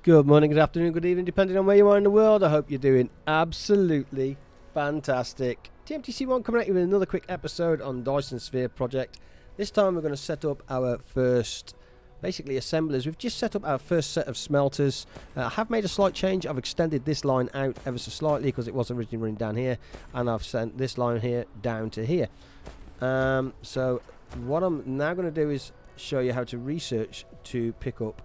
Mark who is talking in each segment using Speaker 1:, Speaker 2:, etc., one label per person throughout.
Speaker 1: Good morning, good afternoon, good evening, depending on where you are in the world. I hope you're doing absolutely fantastic. TMTC1 coming at you with another quick episode on Dyson Sphere project. This time we're going to set up our first, basically assemblers. We've just set up our first set of smelters. I have made a slight change. I've extended this line out ever so slightly because it was originally running down here, and I've sent this line here down to here. So what I'm now going to do is show you how to research to pick up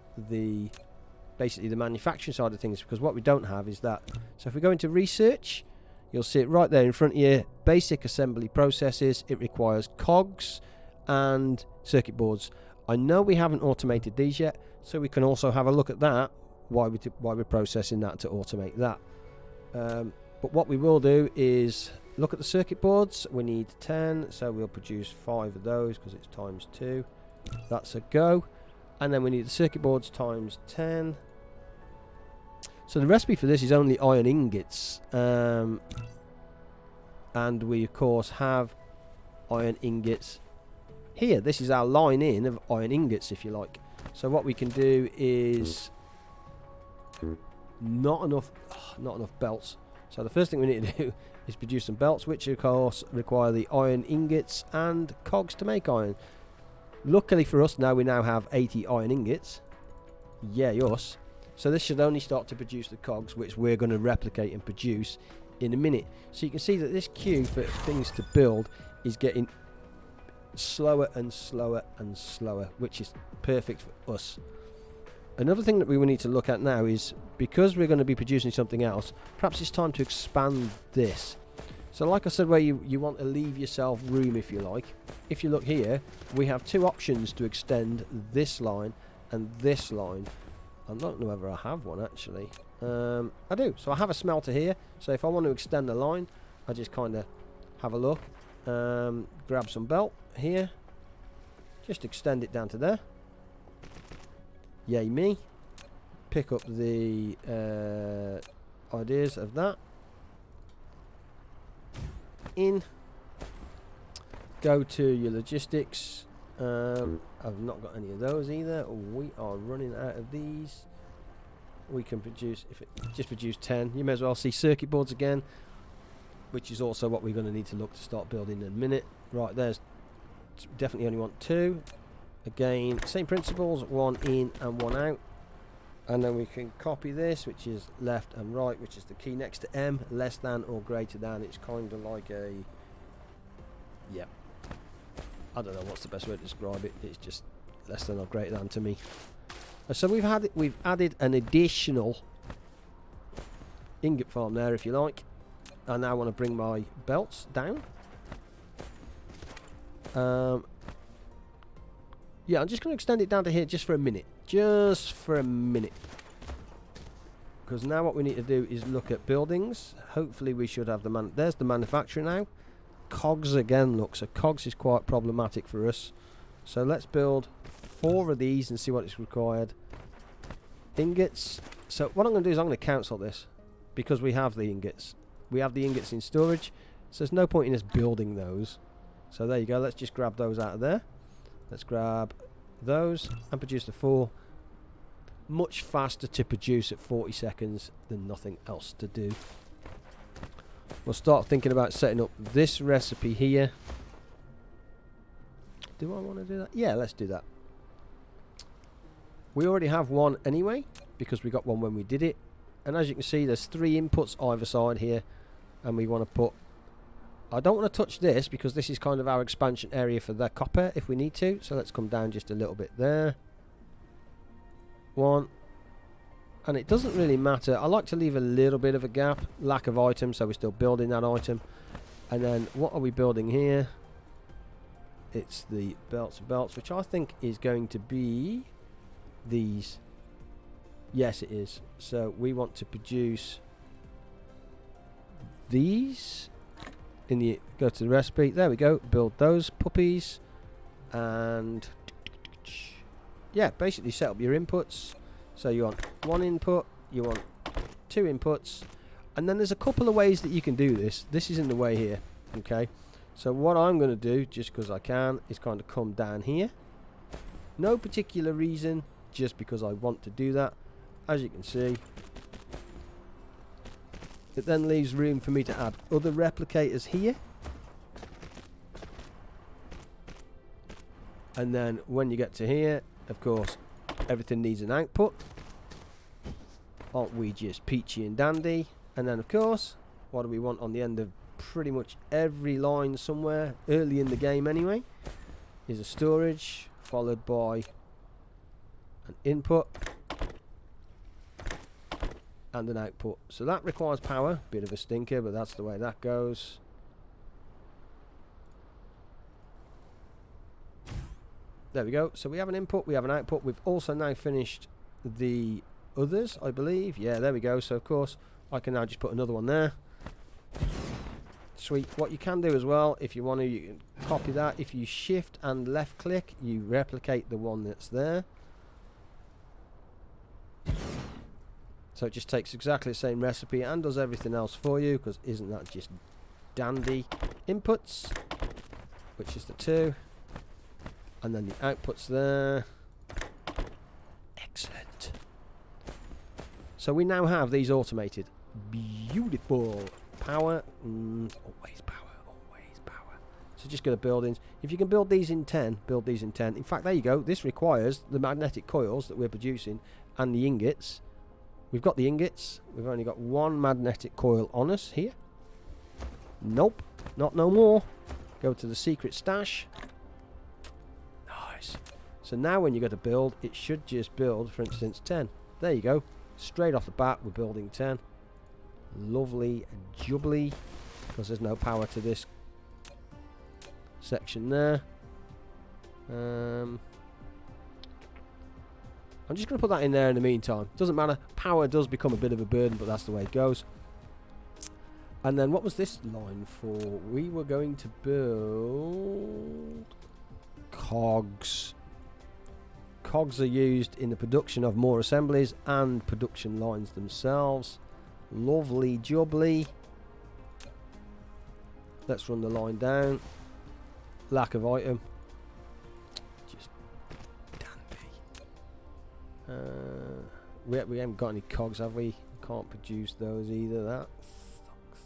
Speaker 1: basically the manufacturing side of things, because what we don't have is that. So if we go into research, you'll see it right there in front of you. Basic assembly processes. It requires cogs and circuit boards. I know we haven't automated these yet, so we can also have a look at that while we're processing that to automate that. But what we will do is look at the circuit boards. We need 10, so we'll produce 5 of those because it's times 2. That's a go. And then we need the circuit boards times 10. So the recipe for this is only iron ingots, and we of course have iron ingots here. This is our line in of iron ingots, if you like. So what we can do is not enough belts. So the first thing we need to do is produce some belts, which of course require the iron ingots and cogs to make iron. Luckily for us, we now have 80 iron ingots. Yeah, us. So this should only start to produce the cogs, which we're going to replicate and produce in a minute. So you can see that this queue for things to build is getting slower and slower and slower, which is perfect for us. Another thing that we will need to look at now is, because we're going to be producing something else, perhaps it's time to expand this. So like I said, where you want to leave yourself room, if you like. If you look here, we have 2 options to extend this line and this line. I don't know whether I have one actually. I do. So I have a smelter here. So if I want to extend the line, I just kind of have a look. Grab some belt here. Just extend it down to there. Yay me. Pick up the ideas of that. In. Go to your logistics. I've not got any of those either. We are running out of these. We can produce, if it just produce 10, you may as well see circuit boards again, which is also what we're going to need to look to start building in a minute. Right, there's definitely only want 2. Again, same principles, 1 in and 1 out. And then we can copy this, which is left and right, which is the key next to M, less than or greater than. It's kind of like a, yeah, I don't know what's the best way to describe it. It's just less than or greater than to me. So we've added an additional ingot farm there, if you like. I now want to bring my belts down. Yeah, I'm just going to extend it down to here just for a minute. Just for a minute. Because now what we need to do is look at buildings. Hopefully we should have there's the manufacturer now. Cogs again, look. So cogs is quite problematic for us. So let's build 4 of these and see what is required. Ingots. So what I'm going to do is I'm going to cancel this, because we have the ingots. We have the ingots in storage. So there's no point in us building those. So there you go. Let's just grab those out of there. Let's grab those and produce the 4. Much faster to produce at 40 seconds than nothing else to do. We'll start thinking about setting up this recipe here. Do I want to do that? Yeah, let's do that. We already have one anyway, because we got one when we did it. And as you can see, there's 3 inputs either side here. And we want to put... I don't want to touch this, because this is kind of our expansion area for the copper if we need to. So let's come down just a little bit there. 1. And it doesn't really matter. I like to leave a little bit of a gap. Lack of item, so we're still building that item. And then what are we building here? It's the belts, which I think is going to be these. Yes, it is. So we want to produce these. Go to the recipe. There we go. Build those puppies. And yeah, basically set up your inputs. So you want 1 input, you want 2 inputs, and then there's a couple of ways that you can do this. This is in the way here, okay? So what I'm going to do, just because I can, is kind of come down here. No particular reason, just because I want to do that. as you can see, it then leaves room for me to add other replicators here. And then when you get to here, of course, everything needs an output. Aren't we just peachy and dandy? And then, of course, what do we want on the end of pretty much every line somewhere, early in the game anyway, is a storage, followed by an input and an output. So that requires power. Bit of a stinker, but that's the way that goes. There we go. So we have an input, we have an output. We've also now finished the others, I believe. Yeah, there we go. So of course I can now just put another one there. Sweet. What you can do as well, if you want to, you can copy that. If you shift and left click, you replicate the one that's there. So it just takes exactly the same recipe and does everything else for you, because isn't that just dandy? Inputs, which is the 2. And then the outputs there. Excellent. So we now have these automated. Beautiful. Power. Always power. Always power. So just go to buildings. If you can build these in 10, build these in 10. In fact, there you go. This requires the magnetic coils that we're producing and the ingots. We've got the ingots. We've only got one magnetic coil on us here. Nope. Not no more. Go to the secret stash. So now when you go to build, it should just build, for instance, 10. There you go. Straight off the bat, we're building 10. Lovely jubbly, because there's no power to this section there. I'm just going to put that in there in the meantime. Doesn't matter. Power does become a bit of a burden, but that's the way it goes. And then what was this line for? We were going to build cogs. Cogs are used in the production of more assemblies and production lines themselves. Lovely jubbly. Let's run the line down. Lack of item. Just dandy. We haven't got any cogs, have we? Can't produce those either. That sucks.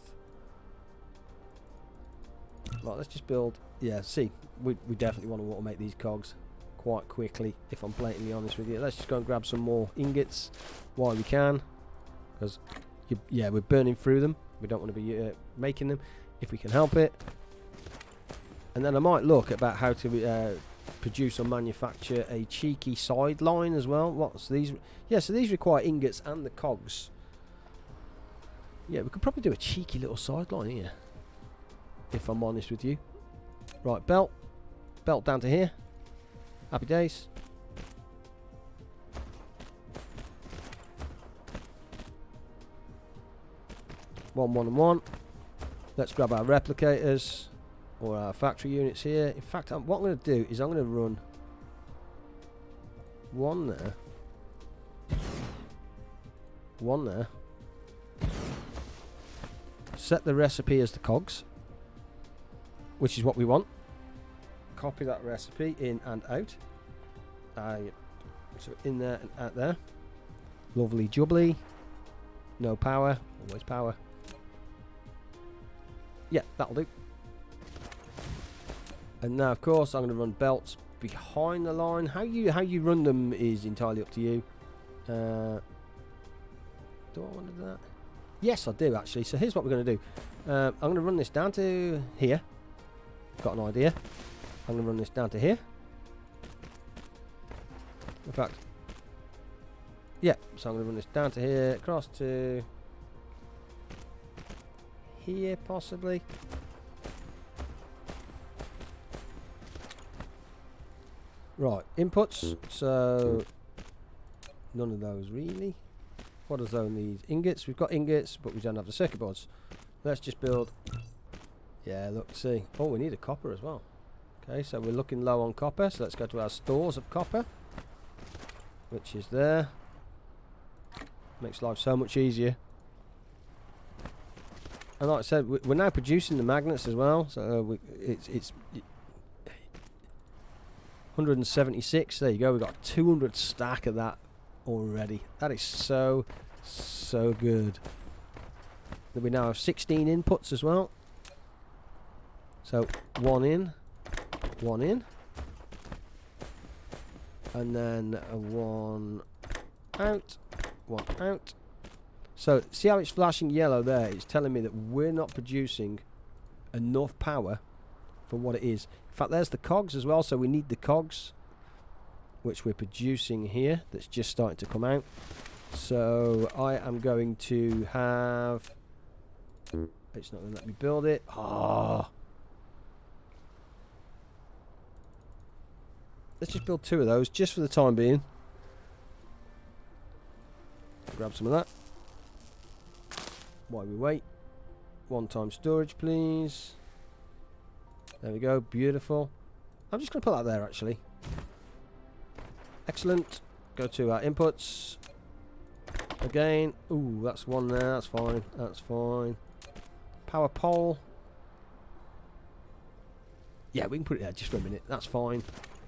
Speaker 1: Right, let's just build. Yeah, see, we definitely want to automate these cogs quite quickly, if I'm blatantly honest with you. Let's just go and grab some more ingots while we can, because yeah, we're burning through them. We don't want to be making them if we can help it. And then I might look about how to produce or manufacture a cheeky sideline as well. What's these? Yeah, so these require ingots and the cogs. Yeah, we could probably do a cheeky little sideline here, if I'm honest with you. Right, belt down to here. Happy days. One. Let's grab our replicators or our factory units here. In fact, what I'm going to do is I'm going to run one there, one there. Set the recipe as the cogs, which is what we want. Copy that recipe in and out. So in there and out there. Lovely jubbly. No power. Always power. Yeah, that'll do. And now, of course, I'm going to run belts behind the line. How you run them is entirely up to you. Do I want to do that? Yes, I do actually. So here's what we're going to do. I'm going to run this down to here. Got an idea. I'm going to run this down to here. In fact, yeah, so I'm going to run this down to here, across to here possibly. Right, inputs. So none of those really. What does own these? Ingots. We've got ingots, but we don't have the circuit boards. Let's just build. Yeah, look, see. Oh, we need a copper as well. Okay, so we're looking low on copper, so let's go to our stores of copper, which is there. Makes life so much easier. And like I said, we're now producing the magnets as well, so it's 176. There you go. We've got 200 stack of that already. That is so good. Then we now have 16 inputs as well. So one in, and then one out, one out. So see how it's flashing yellow there? It's telling me that we're not producing enough power for what it is. In fact, there's the cogs as well, so we need the cogs, which we're producing here. That's just starting to come out. So I am going to have... It's not going to let me build it. Ah. Let's just build 2 of those, just for the time being. Grab some of that. While we wait. 1 time storage, please. There we go, beautiful. I'm just going to put that there, actually. Excellent. Go to our inputs. Again. Ooh, that's one there, that's fine. That's fine. Power pole. Yeah, we can put it there just for a minute. That's fine.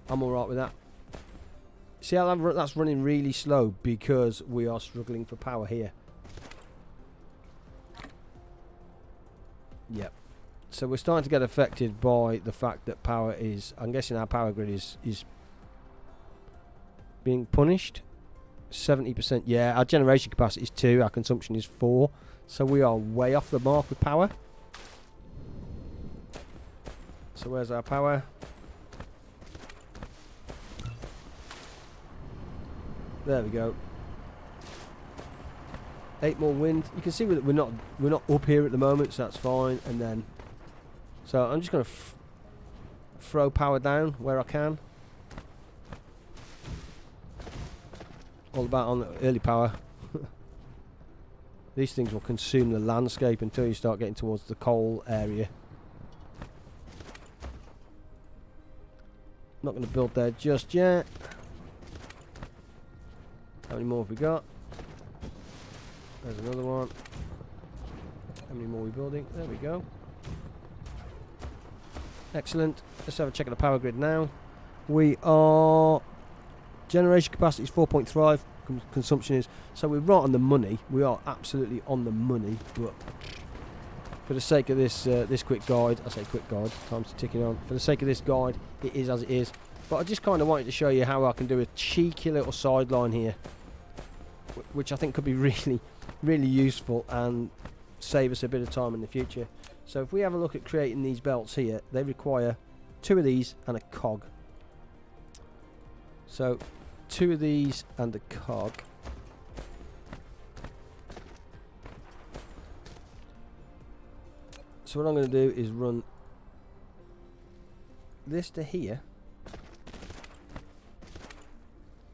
Speaker 1: I'm alright with that. See how that's running really slow because we are struggling for power here. Yep. So we're starting to get affected by the fact that power is... I'm guessing our power grid is being punished. 70%. Yeah, our generation capacity is 2. Our consumption is 4. So we are way off the mark with power. So where's our power? There we go. 8 more wind. You can see that we're not up here at the moment, so that's fine. And then, so I'm just going to throw power down where I can. All about on the early power. These things will consume the landscape until you start getting towards the coal area. Not going to build there just yet. How many more have we got? There's another one. How many more are we building? There we go. Excellent. Let's have a check of the power grid now. We are... Generation capacity is 4.5. Consumption is... So we're right on the money. We are absolutely on the money. But for the sake of this this quick guide... I say quick guide. Time's ticking on. For the sake of this guide, it is as it is. But I just kind of wanted to show you how I can do a cheeky little sideline here. Which I think could be really, really useful and save us a bit of time in the future. So if we have a look at creating these belts here, they require 2 of these and a cog. So 2 of these and a cog. So what I'm going to do is run this to here.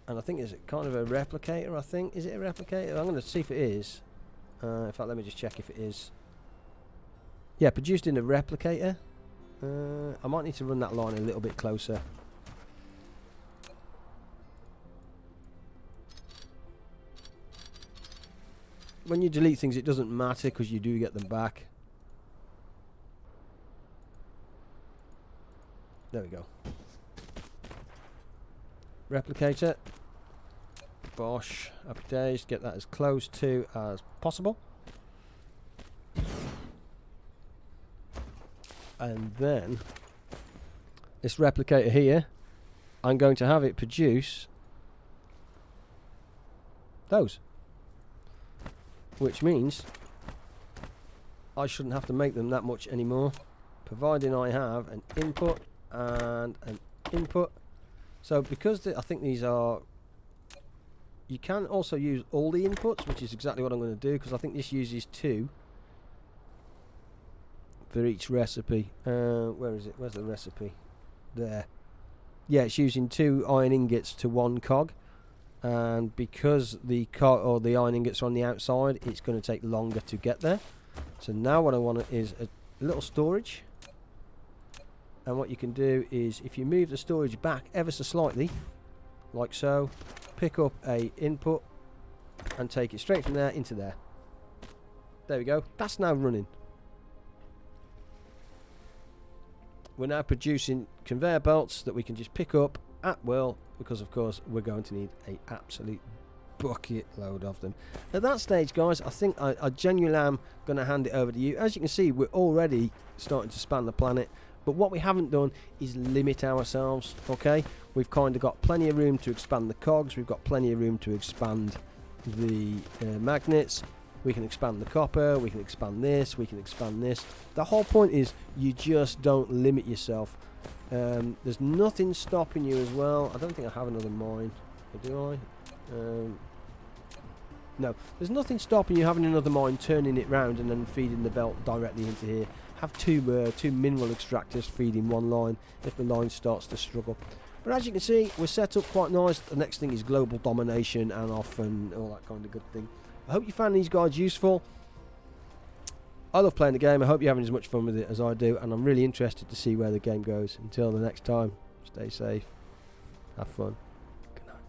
Speaker 1: And I think it's kind of a replicator, I think. Is it a replicator? I'm going to see if it is. In fact, let me just check if it is. Yeah, produced in a replicator. I might need to run that line a little bit closer. When you delete things, it doesn't matter because you do get them back. There we go. Replicator. Bosh. Happy days. Get that as close to as possible. And then this replicator here, I'm going to have it produce those. Which means I shouldn't have to make them that much anymore, providing I have an input and an input. So because I think these are... You can also use all the inputs, which is exactly what I'm going to do, because I think this uses 2 for each recipe. Where is it? Where's the recipe? There. Yeah, it's using 2 iron ingots to 1 cog. And because the cog or the iron ingots are on the outside, it's going to take longer to get there. So now what I want is a little storage. And what you can do is, if you move the storage back ever so slightly, like so, pick up a input and take it straight from there into there. There we go. That's now running. We're now producing conveyor belts that we can just pick up at will, because of course we're going to need a absolute bucket load of them. At that stage, guys, I think I genuinely am going to hand it over to you. As you can see, we're already starting to span the planet, but what we haven't done is limit ourselves, okay? We've kind of got plenty of room to expand the cogs, we've got plenty of room to expand the magnets, we can expand the copper, we can expand this, we can expand this. The whole point is you just don't limit yourself. There's nothing stopping you as well. I don't think I have another mine, or do I? No, there's nothing stopping you having another mine, turning it round and then feeding the belt directly into here. Have two mineral extractors feeding one line if the line starts to struggle. But as you can see, we're set up quite nice. The next thing is global domination and off and all that kind of good thing. I hope you found these guides useful. I love playing the game. I hope you're having as much fun with it as I do, and I'm really interested to see where the game goes. Until the next time, stay safe, have fun, good night.